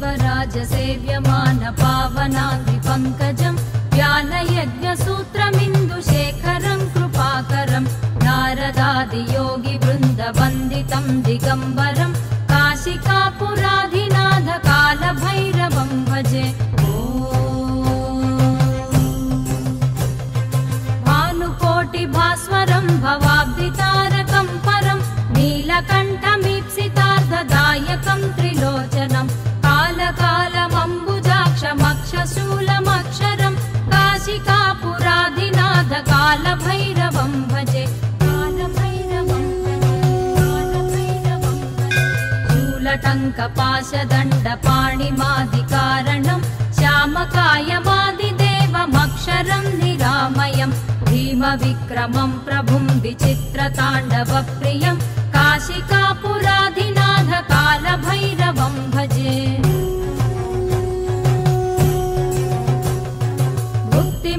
देवराजसेव्यमान पावनाङ्घ्रिपङ्कजं व्यालयज्ञसूत्रमिन्दुशेखरं कृपाकरं नारदादियोगिवृन्दवन्दितं दिगम्बरं काशिकापुराधिनाथ कालभैरवं भजे। भानुकोटिभास्वरं भवाब्धितारकं परं नीलकण्ठमीप्सितार्थदायकं त्रिलोचनं कालकालमम्बुजाक्षमक्षशूलमक्षरं काशिकापुराधिनाथ कालभैरवं भजे। शूलटङ्कपाशदण्डपाणिमादिकारणं श्यामकायमादिदेवमक्षरं निरामयं भीमविक्रमं प्रभुं विचित्रताण्डवप्रियं काशिकापुराधिनाथ कालभैरवं भजे।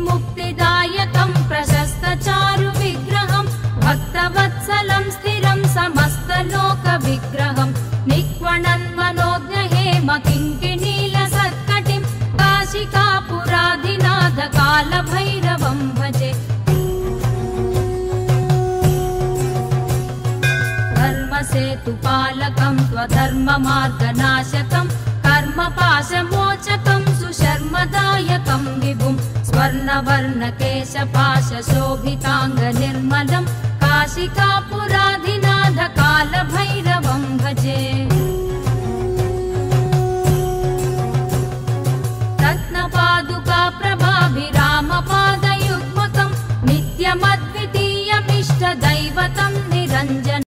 मुक्तिदायकं प्रशस्तचारुविग्रहं भक्तवत्सलं स्थिरं समस्तलोकविग्रहं निक्वणन्मनोज्ञहेमकिङ्किणीलसत्कटिं काशिकापुराधिनाथ कालभैरवं भजे। धर्मसेतुपालकं त्वधर्ममार्गनाशकं कर्मपाशमोचकं सुशर्मदायकं विभुं स्वर्णवर्णकेशपाशशोभिताङ्गनिर्मलं काशिकापुराधिनाथ